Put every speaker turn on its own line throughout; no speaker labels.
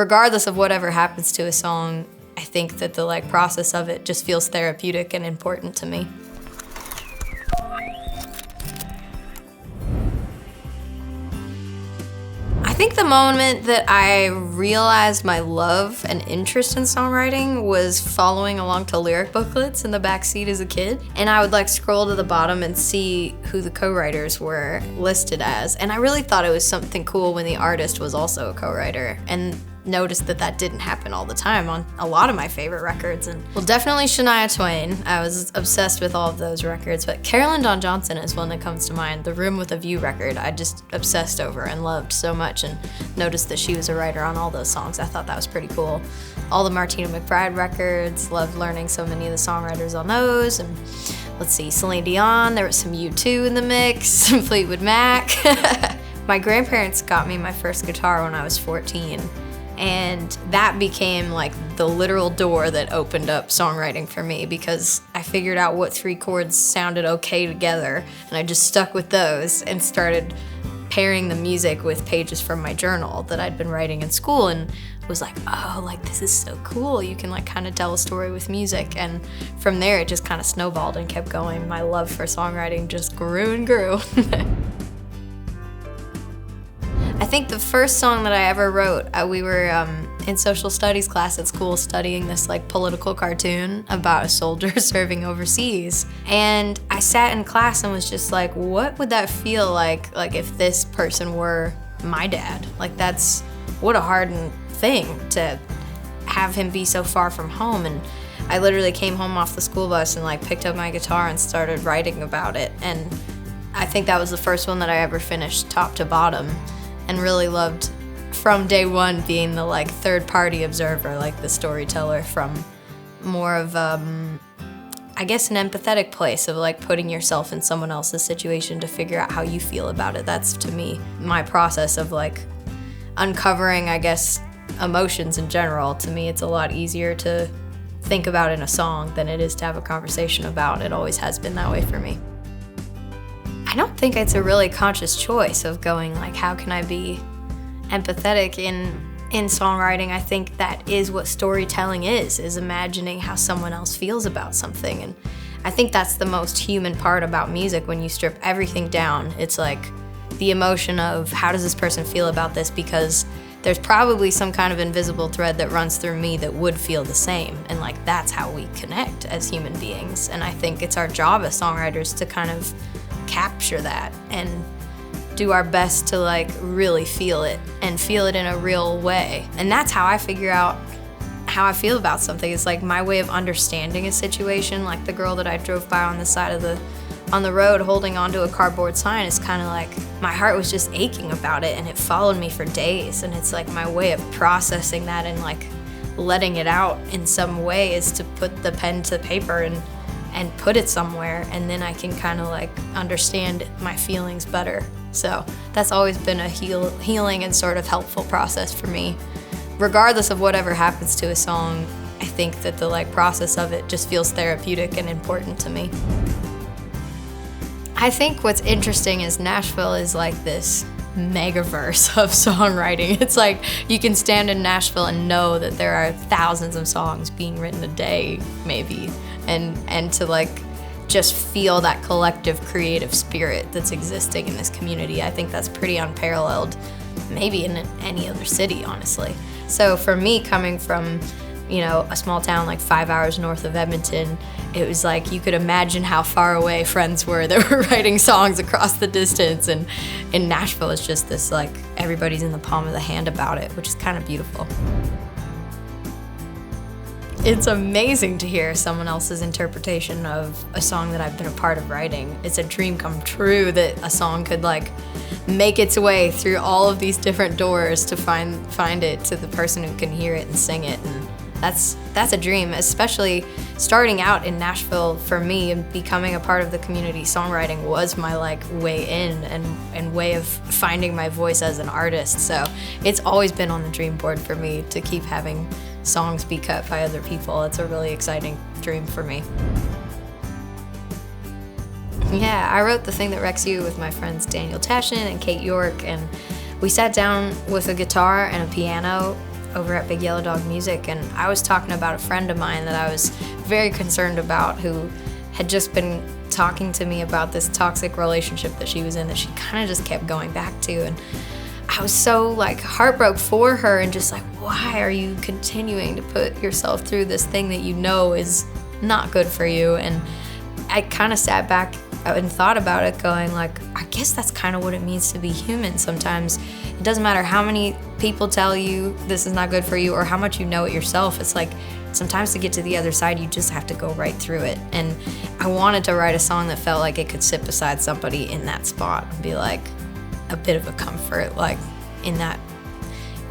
regardless of whatever happens to a song, I think that the process of it just feels therapeutic and important to me. I think the moment that I realized my love and interest in songwriting was following along to lyric booklets in the backseat as a kid. And I would scroll to the bottom and see who the co-writers were listed as. And I really thought it was something cool when the artist was also a co-writer, and noticed that that didn't happen all the time on a lot of my favorite records. And well, definitely Shania Twain. I was obsessed with all of those records, but Carolyn Dawn Johnson is one that comes to mind. The Room with a View record, I just obsessed over and loved so much, and noticed that she was a writer on all those songs. I thought that was pretty cool. All the Martina McBride records, loved learning so many of the songwriters on those. And let's see, Celine Dion, there was some U2 in the mix, some Fleetwood Mac. My grandparents got me my first guitar when I was 14. And that became the literal door that opened up songwriting for me, because I figured out what 3 chords sounded okay together, and I just stuck with those and started pairing the music with pages from my journal that I'd been writing in school, and was oh, this is so cool. You can kind of tell a story with music. And from there it just kind of snowballed and kept going. My love for songwriting just grew and grew. I think the first song that I ever wrote, we were in social studies class at school studying this political cartoon about a soldier serving overseas. And I sat in class and was just what would that feel like if this person were my dad? That's, what a hard thing to have him be so far from home. And I literally came home off the school bus and picked up my guitar and started writing about it. And I think that was the first one that I ever finished top to bottom. And really loved from day one being the third party observer, the storyteller, from more of I guess an empathetic place of putting yourself in someone else's situation to figure out how you feel about it. That's, to me, my process of uncovering, I guess, emotions in general. To me, it's a lot easier to think about in a song than it is to have a conversation about. It always has been that way for me. I don't think it's a really conscious choice of going how can I be empathetic in songwriting. I think that is what storytelling is imagining how someone else feels about something. And I think that's the most human part about music. When you strip everything down, it's the emotion of how does this person feel about this, because there's probably some kind of invisible thread that runs through me that would feel the same. And that's how we connect as human beings. And I think it's our job as songwriters to kind of capture that and do our best to really feel it and feel it in a real way. And that's how I figure out how I feel about something. It's my way of understanding a situation. The girl that I drove by on the side of the road holding onto a cardboard sign is kind of my heart was just aching about it, and it followed me for days. And it's my way of processing that and letting it out in some way is to put the pen to paper and put it somewhere, and then I can kind of understand my feelings better. So that's always been a healing and sort of helpful process for me. Regardless of whatever happens to a song, I think that the process of it just feels therapeutic and important to me. I think what's interesting is Nashville is this megaverse of songwriting. It's you can stand in Nashville and know that there are thousands of songs being written a day, maybe. And to just feel that collective creative spirit that's existing in this community. I think that's pretty unparalleled, maybe in any other city, honestly. So for me, coming from, a small town 5 hours north of Edmonton, it was you could imagine how far away friends were that were writing songs across the distance. And in Nashville, it's just this everybody's in the palm of the hand about it, which is kind of beautiful. It's amazing to hear someone else's interpretation of a song that I've been a part of writing. It's a dream come true that a song could make its way through all of these different doors to find it to the person who can hear it and sing it. And that's a dream, especially starting out in Nashville for me, and becoming a part of the community. Songwriting was my way in and way of finding my voice as an artist. So it's always been on the dream board for me to keep having songs be cut by other people. It's a really exciting dream for me. Yeah, I wrote The Thing That Wrecks You with my friends Daniel Tashin and Kate York, and we sat down with a guitar and a piano over at Big Yellow Dog Music, and I was talking about a friend of mine that I was very concerned about, who had just been talking to me about this toxic relationship that she was in that she kind of just kept going back to. And I was so like heartbroken for her and just like, why are you continuing to put yourself through this thing that you know is not good for you? And I kind of sat back and thought about it, going like, I guess that's kind of what it means to be human. Sometimes it doesn't matter how many people tell you this is not good for you or how much you know it yourself. It's like sometimes to get to the other side, you just have to go right through it. And I wanted to write a song that felt like it could sit beside somebody in that spot and be like a bit of a comfort, like in that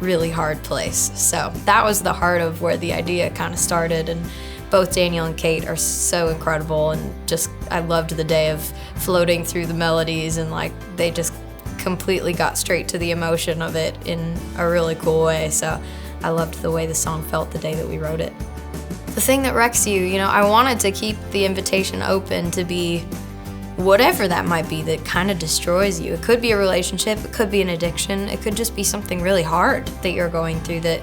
really hard place. So that was the heart of where the idea kind of started. And both Daniel and Kate are so incredible, and just I loved the day of floating through the melodies, and like they just completely got straight to the emotion of it in a really cool way. So I loved the way the song felt the day that we wrote it. The thing that wrecks you, you know, I wanted to keep the invitation open to be whatever that might be that kind of destroys you. It could be a relationship, it could be an addiction, it could just be something really hard that you're going through that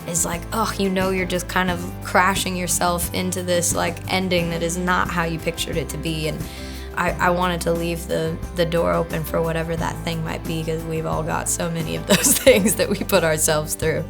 is like, oh, you know, you're just kind of crashing yourself into this like ending that is not how you pictured it to be. And I wanted to leave the door open for whatever that thing might be, because we've all got so many of those things that we put ourselves through.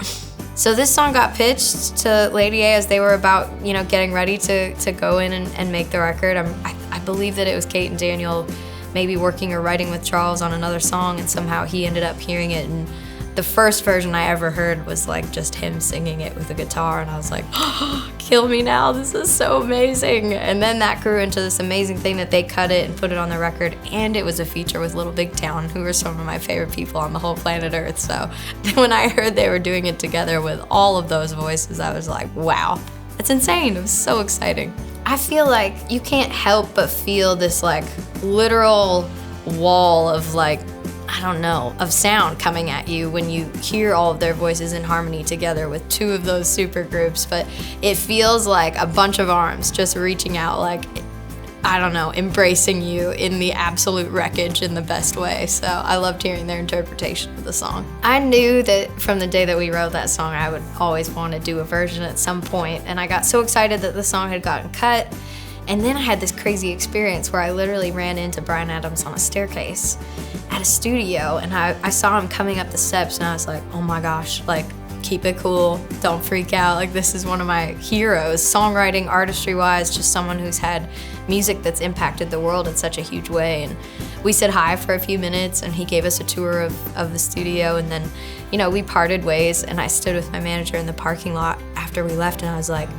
So this song got pitched to Lady A as they were about, you know, getting ready to go in and make the record. I believe that it was Kate and Daniel maybe working or writing with Charles on another song, and somehow he ended up hearing it. And the first version I ever heard was like just him singing it with a guitar, and I was like, oh, kill me now, this is so amazing. And then that grew into this amazing thing that they cut it and put it on the record, and it was a feature with Little Big Town, who are some of my favorite people on the whole planet Earth. So when I heard they were doing it together with all of those voices, I was like, wow, that's insane. It was so exciting. I feel like you can't help but feel this like literal wall of like, I don't know, of sound coming at you when you hear all of their voices in harmony together with two of those super groups. But it feels like a bunch of arms just reaching out, like, I don't know, embracing you in the absolute wreckage in the best way. So I loved hearing their interpretation of the song. I knew that from the day that we wrote that song, I would always want to do a version at some point, and I got so excited that the song had gotten cut. And then I had this crazy experience where I literally ran into Bryan Adams on a staircase at a studio, and I saw him coming up the steps, and I was like, oh my gosh, like, keep it cool, don't freak out. Like, this is one of my heroes, songwriting, artistry-wise, just someone who's had music that's impacted the world in such a huge way. And we said hi for a few minutes, and he gave us a tour of the studio, and then, you know, we parted ways, and I stood with my manager in the parking lot after we left, and I was like,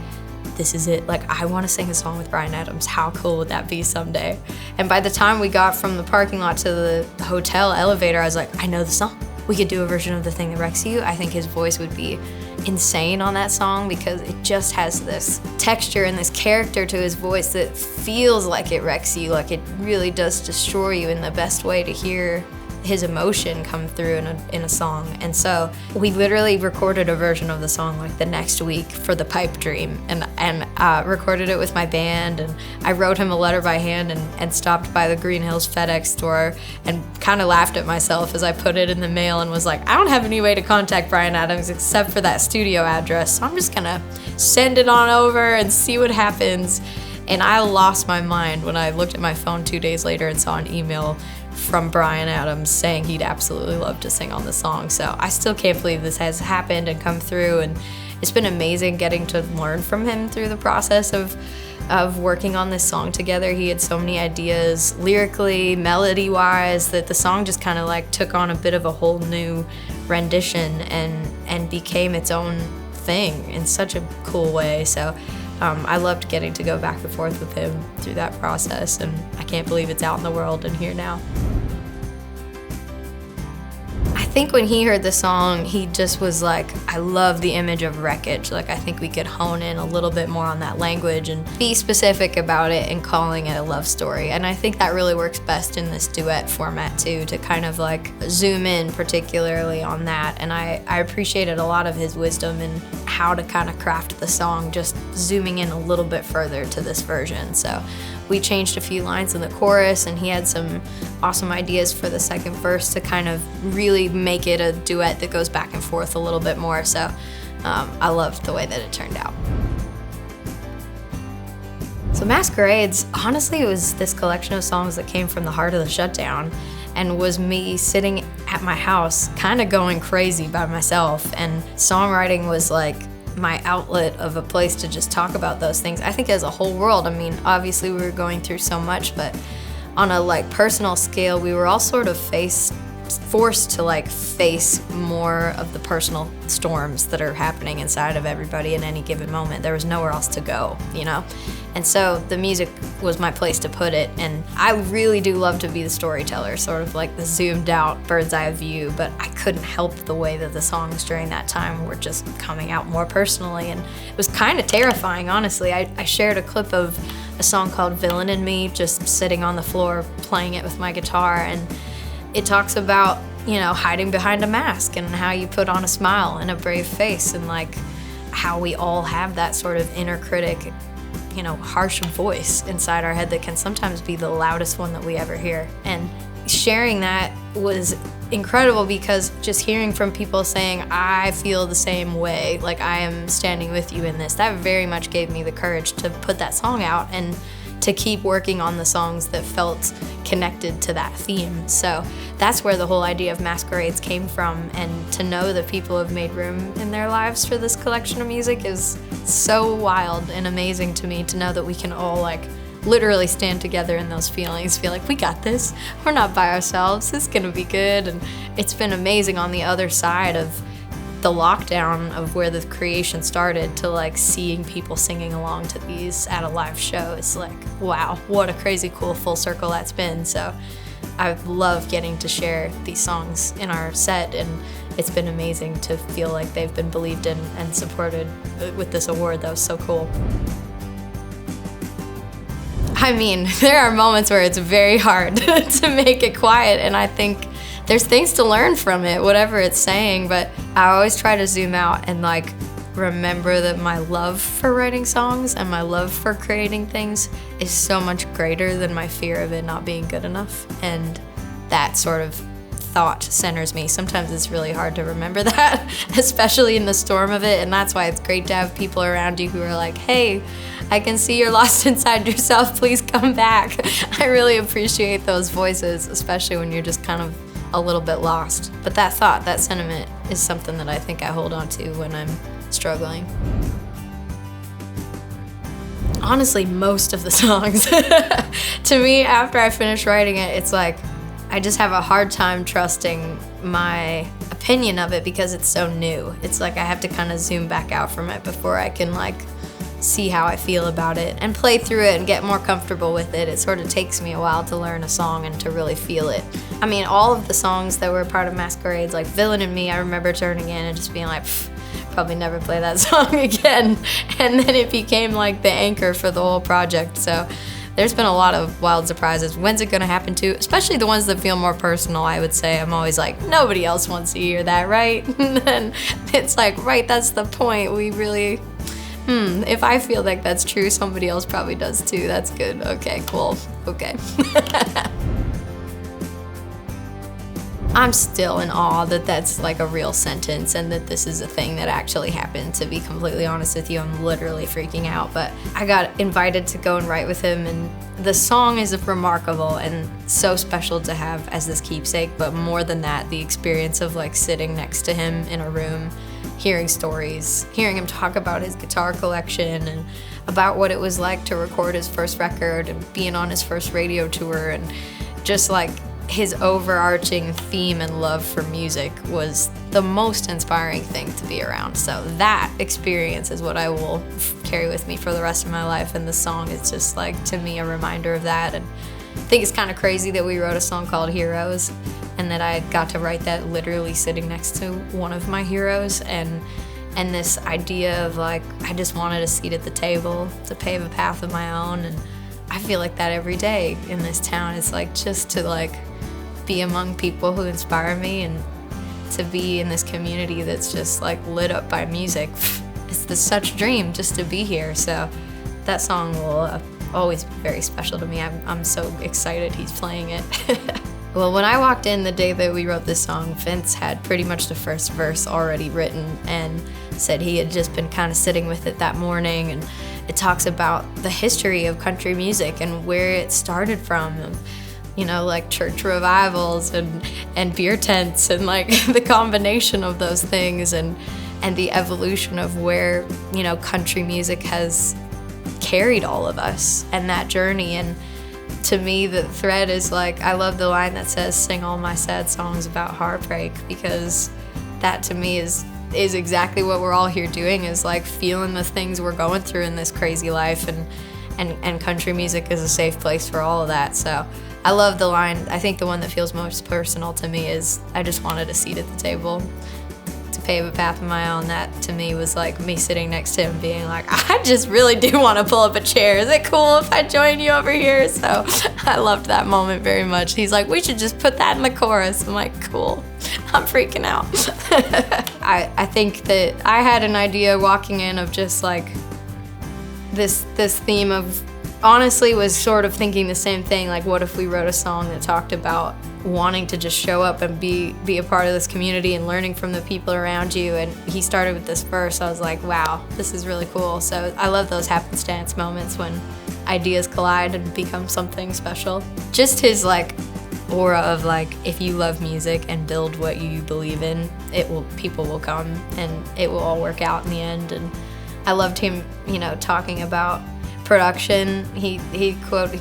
this is it. Like, I want to sing a song with Bryan Adams. How cool would that be someday? And by the time we got from the parking lot to the hotel elevator, I was like, I know the song. We could do a version of The Thing That Wrecks You. I think his voice would be insane on that song, because it just has this texture and this character to his voice that feels like it wrecks you, like it really does destroy you in the best way to hear his emotion come through in a song. And so we literally recorded a version of the song like the next week for the Pipe Dream, and recorded it with my band, and I wrote him a letter by hand and stopped by the Green Hills FedEx store and kind of laughed at myself as I put it in the mail and was like, I don't have any way to contact Bryan Adams except for that studio address, so I'm just gonna send it on over and see what happens. And I lost my mind when I looked at my phone 2 days later and saw an email from Bryan Adams saying he'd absolutely love to sing on the song. So I still can't believe this has happened and come through, and it's been amazing getting to learn from him through the process of working on this song together. He had so many ideas lyrically, melody-wise, that the song just kind of like took on a bit of a whole new rendition and became its own thing in such a cool way. So I loved getting to go back and forth with him through that process, and I can't believe it's out in the world and here now. I think when he heard the song, he just was like, I love the image of wreckage. Like, I think we could hone in a little bit more on that language and be specific about it and calling it a love story. And I think that really works best in this duet format too, to kind of like zoom in particularly on that. And I appreciated a lot of his wisdom in how to kind of craft the song, just zooming in a little bit further to this version. So we changed a few lines in the chorus, and he had some awesome ideas for the second verse to kind of really make it a duet that goes back and forth a little bit more. So I loved the way that it turned out. So Masquerades, honestly, it was this collection of songs that came from the heart of the shutdown and was me sitting at my house kind of going crazy by myself, and songwriting was like my outlet of a place to just talk about those things. I think as a whole world, I mean, obviously we were going through so much, but on a like personal scale, we were all sort of forced to like face more of the personal storms that are happening inside of everybody in any given moment. There was nowhere else to go, you know? And so the music was my place to put it, and I really do love to be the storyteller, sort of like the zoomed out bird's eye view, but I couldn't help the way that the songs during that time were just coming out more personally, and it was kind of terrifying, honestly. I shared a clip of a song called Villain in Me, just sitting on the floor playing it with my guitar, and it talks about, you know, hiding behind a mask and how you put on a smile and a brave face, and like how we all have that sort of inner critic, you know, harsh voice inside our head that can sometimes be the loudest one that we ever hear. And sharing that was incredible because just hearing from people saying, I feel the same way, like I am standing with you in this, that very much gave me the courage to put that song out and to keep working on the songs that felt connected to that theme. So that's where the whole idea of Masquerades came from, and to know that people have made room in their lives for this collection of music is so wild and amazing to me, to know that we can all like literally stand together in those feelings, feel like we got this, we're not by ourselves, this is gonna be good. And it's been amazing on the other side of the lockdown of where the creation started to like seeing people singing along to these at a live show. It's like, wow, what a crazy cool full circle that's been. So I love getting to share these songs in our set, and it's been amazing to feel like they've been believed in and supported with this award. That was so cool. I mean, there are moments where it's very hard to make it quiet, and I think there's things to learn from it, whatever it's saying, but I always try to zoom out and like remember that my love for writing songs and my love for creating things is so much greater than my fear of it not being good enough. And that sort of thought centers me. Sometimes it's really hard to remember that, especially in the storm of it, and that's why it's great to have people around you who are like, hey, I can see you're lost inside yourself, please come back. I really appreciate those voices, especially when you're just kind of a little bit lost. But that thought, that sentiment is something that I think I hold on to when I'm struggling. Honestly, most of the songs. To me, after I finish writing it, it's like I just have a hard time trusting my opinion of it because it's so new. It's like I have to kind of zoom back out from it before I can like see how I feel about it and play through it and get more comfortable with it. It sort of takes me a while to learn a song and to really feel it. I mean, all of the songs that were part of Masquerades, like Villain in Me, I remember turning in and just being like, probably never play that song again. And then it became like the anchor for the whole project. So there's been a lot of wild surprises. When's it gonna happen to? Especially the ones that feel more personal, I would say. I'm always like, nobody else wants to hear that, right? And then it's like, right, that's the point. We really, if I feel like that's true, somebody else probably does too. That's good. Okay, cool. Okay. I'm still in awe that that's like a real sentence and that this is a thing that actually happened. To be completely honest with you, I'm literally freaking out. But I got invited to go and write with him, and the song is remarkable and so special to have as this keepsake. But more than that, the experience of like sitting next to him in a room, hearing stories, hearing him talk about his guitar collection and about what it was like to record his first record and being on his first radio tour, and just like his overarching theme and love for music was the most inspiring thing to be around. So that experience is what I will carry with me for the rest of my life, and the song is just like, to me, a reminder of that. And I think it's kind of crazy that we wrote a song called Heroes and that I got to write that literally sitting next to one of my heroes, and this idea of like, I just wanted a seat at the table to pave a path of my own. And I feel like that every day in this town. It's like just to like be among people who inspire me and to be in this community that's just like lit up by music. It's such a dream just to be here. So that song will always be very special to me. I'm so excited he's playing it. Well, when I walked in the day that we wrote this song, Vince had pretty much the first verse already written and said he had just been kind of sitting with it that morning. And it talks about the history of country music and where it started from. You know, like church revivals and beer tents and like the combination of those things and the evolution of where, you know, country music has carried all of us and that journey. And to me, the thread is like, I love the line that says, "Sing all my sad songs about heartbreak," because that to me is exactly what we're all here doing, is like feeling the things we're going through in this crazy life, and country music is a safe place for all of that. So I love the line. I think the one that feels most personal to me is, "I just wanted a seat at the table to pave a path of my own." That to me was like me sitting next to him being like, I just really do want to pull up a chair. Is it cool if I join you over here? So I loved that moment very much. He's like, "We should just put that in the chorus." I'm like, cool. I'm freaking out. I think that I had an idea walking in of just like this theme of, honestly was sort of thinking the same thing, like what if we wrote a song that talked about wanting to just show up and be a part of this community and learning from the people around you. And he started with this verse. I was like, wow, this is really cool. So I love those happenstance moments when ideas collide and become something special. Just his like aura of like, if you love music and build what you believe in, people will come and it will all work out in the end. And I loved him, you know, talking about production. He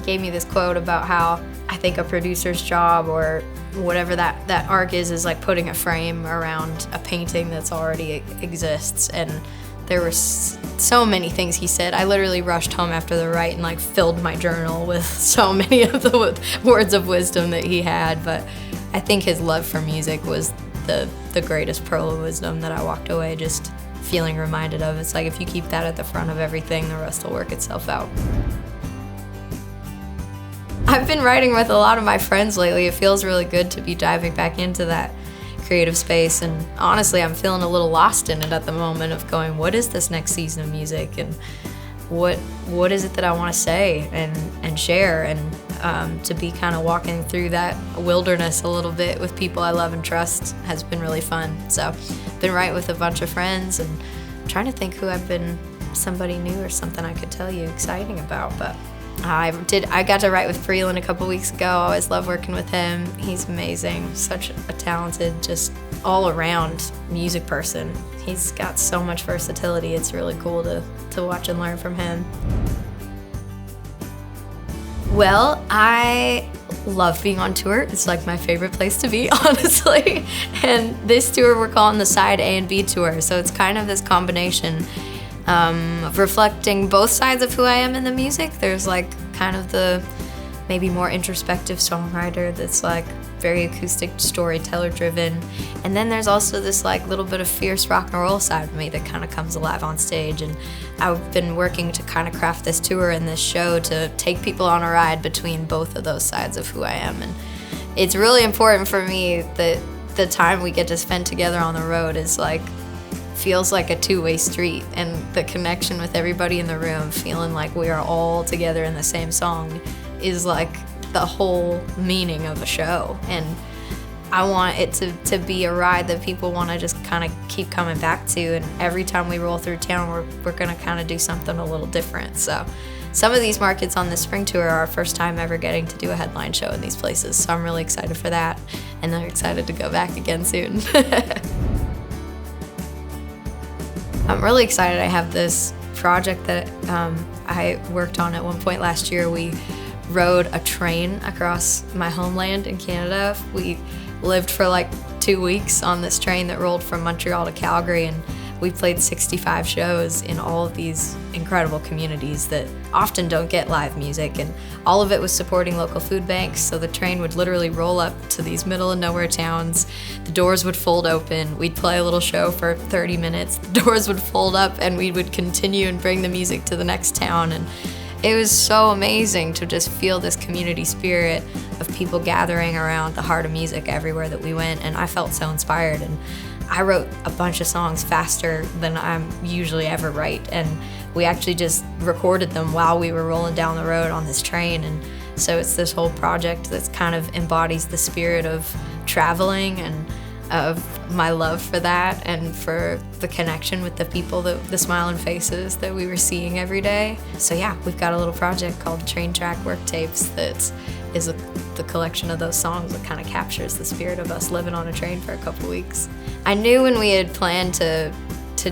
gave me this quote about how I think a producer's job, or whatever that arc is like putting a frame around a painting that's already exists. And there were so many things he said. I literally rushed home after the write and like filled my journal with so many of the words of wisdom that he had. But I think his love for music was the greatest pearl of wisdom that I walked away just feeling reminded of. It's like, if you keep that at the front of everything, the rest will work itself out. I've been writing with a lot of my friends lately. It feels really good to be diving back into that creative space, and honestly I'm feeling a little lost in it at the moment of going, what is this next season of music, and what is it that I want to say and share, and to be kind of walking through that wilderness a little bit with people I love and trust has been really fun. So I've been writing with a bunch of friends and trying to think who I've been, somebody new or something I could tell you exciting about. But I got to write with Freeland a couple weeks ago. I always love working with him. He's amazing, such a talented, just all around music person. He's got so much versatility. It's really cool to watch and learn from him. Well, I love being on tour. It's like my favorite place to be, honestly. And this tour we're calling the Side A and B tour. So it's kind of this combination of reflecting both sides of who I am in the music. There's like kind of the maybe more introspective songwriter that's like very acoustic, storyteller driven. And then there's also this like little bit of fierce rock and roll side of me that kind of comes alive on stage. And I've been working to kind of craft this tour and this show to take people on a ride between both of those sides of who I am. And it's really important for me that the time we get to spend together on the road is like, feels like a two-way street, and the connection with everybody in the room, feeling like we are all together in the same song, is like the whole meaning of a show. And I want it to be a ride that people want to just kind of keep coming back to. And every time we roll through town, we're going to kind of do something a little different. So some of these markets on this spring tour are our first time ever getting to do a headline show in these places. So I'm really excited for that, and I'm excited to go back again soon. I'm really excited. I have this project that I worked on at one point last year. We rode a train across my homeland in Canada. We lived for like 2 weeks on this train that rolled from Montreal to Calgary, and we played 65 shows in all of these incredible communities that often don't get live music, and all of it was supporting local food banks. So the train would literally roll up to these middle of nowhere towns, the doors would fold open, we'd play a little show for 30 minutes, the doors would fold up, and we would continue and bring the music to the next town. And it was so amazing to just feel this community spirit of people gathering around the heart of music everywhere that we went, and I felt so inspired. And I wrote a bunch of songs faster than I usually ever write, and we actually just recorded them while we were rolling down the road on this train. And So it's this whole project that kind of embodies the spirit of traveling and of my love for that and for the connection with the people, the smiling faces that we were seeing every day. So yeah, we've got a little project called Train Track Work Tapes that is the collection of those songs that kind of captures the spirit of us living on a train for a couple weeks. I knew when we had planned to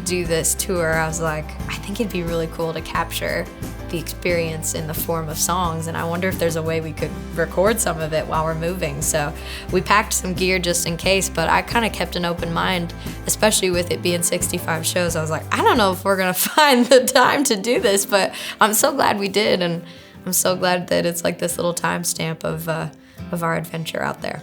do this tour, I was like, I think it'd be really cool to capture the experience in the form of songs, and I wonder if there's a way we could record some of it while we're moving. So we packed some gear just in case, but I kind of kept an open mind, especially with it being 65 shows. I was like, I don't know if we're gonna find the time to do this, but I'm so glad we did, and I'm so glad that it's like this little timestamp of our adventure out there.